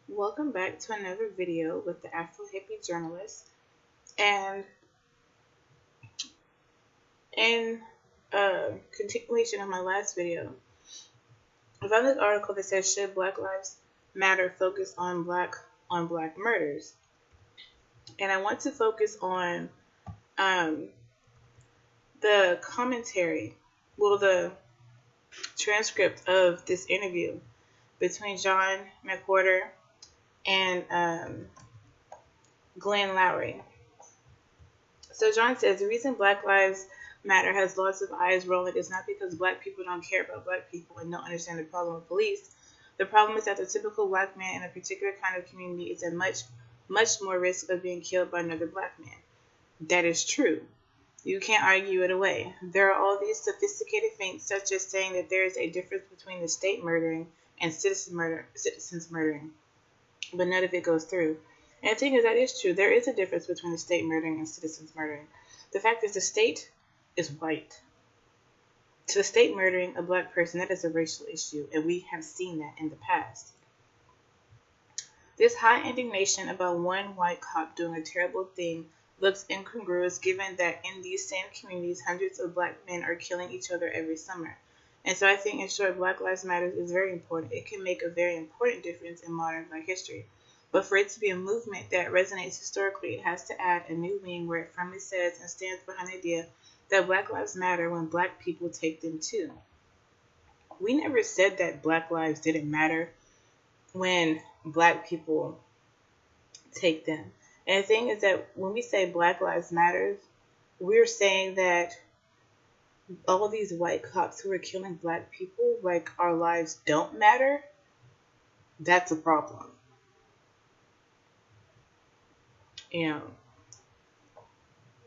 Welcome back to another video with the Afro Hippie Journalist. And in continuation of my last video, I found this article that says, should Black Lives Matter focus on black murders? And I want to focus on um, the commentary, the transcript of this interview between John McWhorter and Glenn Lowry. So John says the reason Black Lives Matter has lots of eyes rolling is not because black people don't care about black people and don't understand the problem with police. The problem is that the typical black man in a particular kind of community is at much more risk of being killed by another black man. That is true. You can't argue it away. There are all these sophisticated things, such as saying that there is a difference between the state murdering and citizens murdering, but none of it goes through. And the thing is, that is true. There is a difference between the state murdering and citizens murdering. The fact is, the state is white. To the state murdering a black person, that is a racial issue, and we have seen that in the past. This high indignation about one white cop doing a terrible thing looks incongruous given that in these same communities, hundreds of black men are killing each other every summer. And so I think, in short, Black Lives Matter is very important. It can make a very important difference in modern black history. But for it to be a movement that resonates historically, it has to add a new wing where it firmly says and stands behind the idea that Black Lives matter when black people take them too. We never said that Black lives didn't matter when black people take them. And the thing is that when we say Black Lives Matter, we're saying that all these white cops who are killing black people, like our lives don't matter. That's a problem. You know.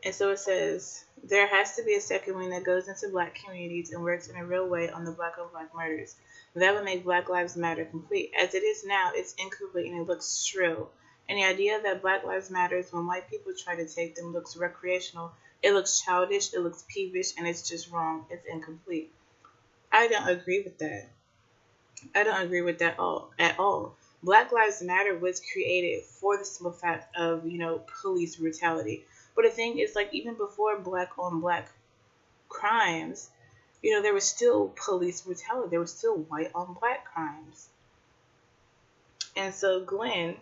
And so it says, there has to be a second wing that goes into black communities and works in a real way on the black on black murders. That would make Black Lives Matter complete. As it is now, it's incomplete and it looks shrill. And the idea that Black Lives Matters when white people try to take them looks recreational, it looks childish, it looks peevish, and it's just wrong. It's incomplete. I don't agree with that. I don't agree with that at all. Black Lives Matter was created for the simple fact of, police brutality. But the thing is, like, even before black on black crimes, there was still police brutality. There was still white on black crimes. And so Glenn,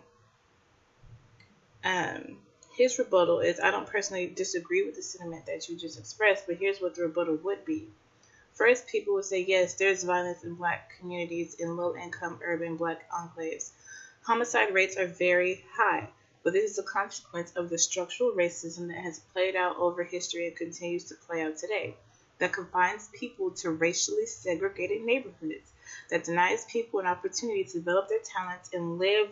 his rebuttal is, I don't personally disagree with the sentiment that you just expressed, but here's what the rebuttal would be. First, people would say, yes, there's violence in black communities in low-income urban black enclaves. Homicide rates are very high, but this is a consequence of the structural racism that has played out over history and continues to play out today, that confines people to racially segregated neighborhoods, that denies people an opportunity to develop their talents and live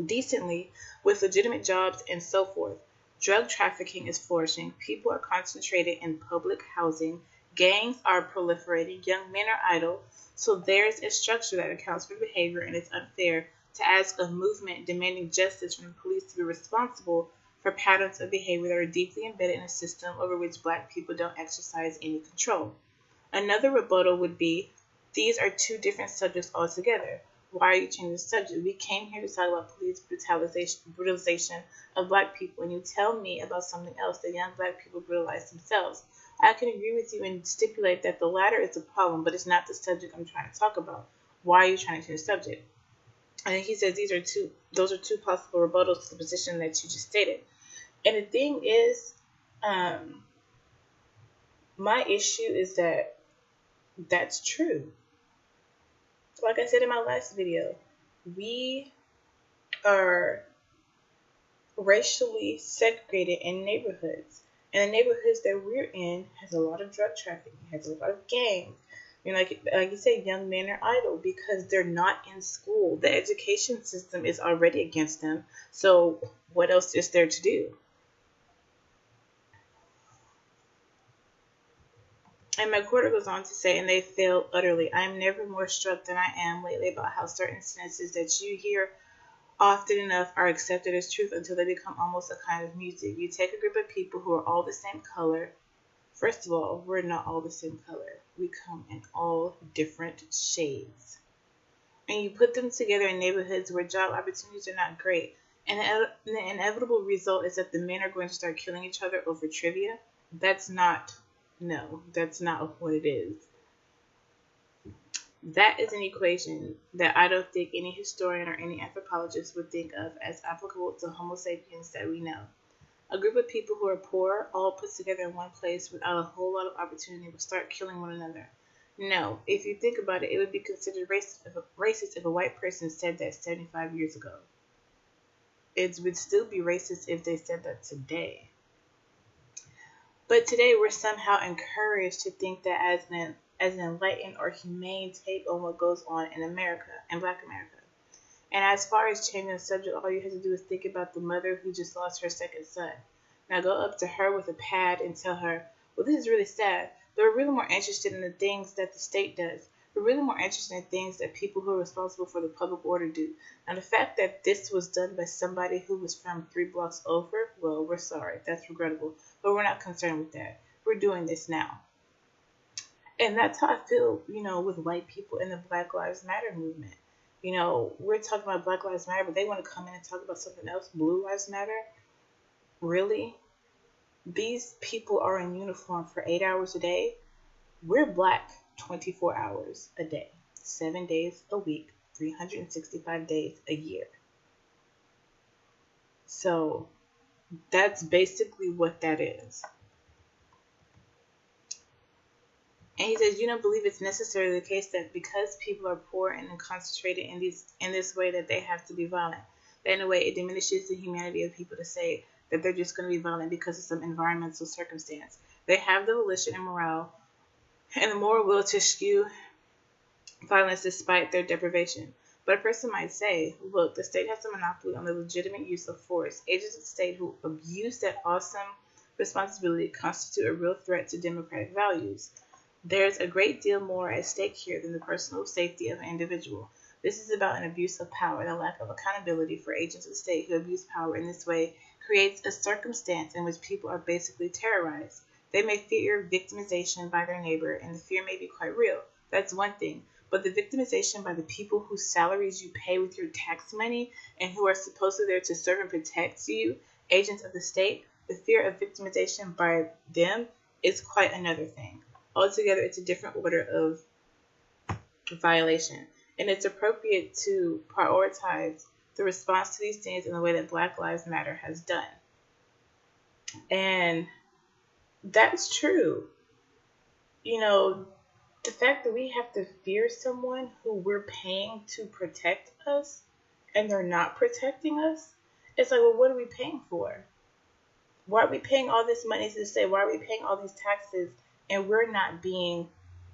decently with legitimate jobs and so forth. Drug trafficking is flourishing. People are concentrated in public housing. Gangs are proliferating. Young men are idle. So there's a structure that accounts for behavior, and it's unfair to ask a movement demanding justice from the police to be responsible for patterns of behavior that are deeply embedded in a system over which black people don't exercise any control. Another rebuttal would be, these are two different subjects altogether. Why are you changing the subject? We came here to talk about police brutalization of black people, and you tell me about something else, that young black people brutalize themselves. I can agree with you and stipulate that the latter is a problem, but it's not the subject I'm trying to talk about. Why are you trying to change the subject? I think he says those are two possible rebuttals to the position that you just stated. And the thing is, my issue is that that's true. Like I said in my last video, we are racially segregated in neighborhoods. And the neighborhoods that we're in has a lot of drug trafficking, has a lot of gangs. Like you say, young men are idle because they're not in school. The education system is already against them. So what else is there to do? And McWhorter goes on to say, and they fail utterly. I am never more struck than I am lately about how certain sentences that you hear often enough are accepted as truth until they become almost a kind of music. You take a group of people who are all the same color. First of all, we're not all the same color. We come in all different shades. and you put them together in neighborhoods where job opportunities are not great, and the inevitable result is that the men are going to start killing each other over trivia. That's not, no, that's not what it is. That is an equation that I don't think any historian or any anthropologist would think of as applicable to Homo sapiens that we know. A group of people who are poor, all put together in one place without a whole lot of opportunity, will start killing one another. No, if you think about it, it would be considered racist if a white person said that 75 years ago. It would still be racist if they said that today. But today we're somehow encouraged to think that as an enlightened or humane take on what goes on in America, in Black America. And as far as changing the subject, all you have to do is think about the mother who just lost her second son. Now go up to her with a pad and tell her, well, this is really sad. They're really more interested in the things that the state does. We're really more interested in things that people who are responsible for the public order do. Now, the fact that this was done by somebody who was from 3 blocks over, well, we're sorry. That's regrettable. But we're not concerned with that. We're doing this now. And that's how I feel, with white people in the Black Lives Matter movement. We're talking about Black Lives Matter, but they want to come in and talk about something else. Blue Lives Matter? Really? These people are in uniform for 8 hours a day. We're black 24 hours a day, 7 days a week, 365 days a year. So that's basically what that is. And he says, you don't believe it's necessarily the case that because people are poor and concentrated in this way that they have to be violent. That in a way it diminishes the humanity of people to say that they're just going to be violent because of some environmental circumstance. They have the volition and morale and the moral will to eschew violence despite their deprivation. But a person might say, look, the state has a monopoly on the legitimate use of force. Agents of the state who abuse that awesome responsibility constitute a real threat to democratic values. There's a great deal more at stake here than the personal safety of an individual. This is about an abuse of power. The lack of accountability for agents of the state who abuse power in this way creates a circumstance in which people are basically terrorized. They may fear victimization by their neighbor, and the fear may be quite real. That's one thing. But the victimization by the people whose salaries you pay with your tax money and who are supposedly there to serve and protect you, agents of the state, the fear of victimization by them is quite another thing. Altogether, it's a different order of violation. And it's appropriate to prioritize the response to these things in the way that Black Lives Matter has done. And that's true. The fact that we have to fear someone who we're paying to protect us and they're not protecting us, it's like, well, what are we paying for? Why are we paying all this money to the state? Why are we paying all these taxes and we're not being,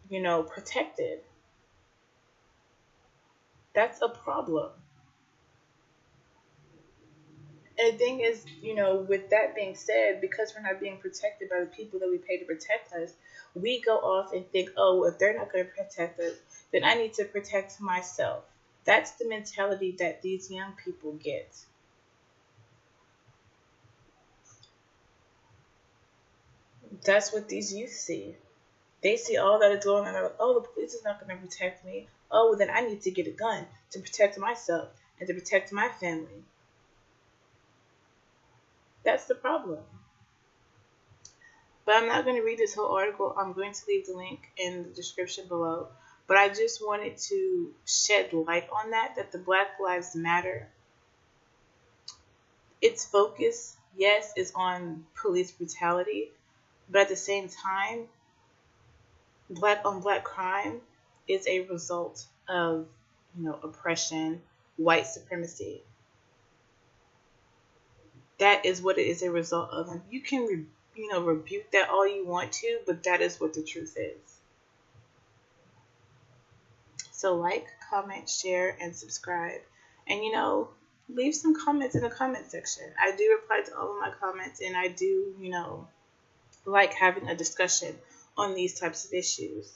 protected? That's a problem. And the thing is, with that being said, because we're not being protected by the people that we pay to protect us, we go off and think, oh, if they're not going to protect us, then I need to protect myself. That's the mentality that these young people get. That's what these youth see. They see all that is going on. They're like, oh, the police is not going to protect me. Oh, well, then I need to get a gun to protect myself and to protect my family. That's the problem. But I'm not going to read this whole article. I'm going to leave the link in the description below. But I just wanted to shed light on that the Black Lives Matter, its focus, yes, is on police brutality. But at the same time, black on black crime is a result of, oppression, white supremacy. That is what it is a result of. And you can, rebuke that all you want to, but that is what the truth is. So like, comment, share, and subscribe. And, leave some comments in the comment section. I do reply to all of my comments, and I do, like having a discussion on these types of issues.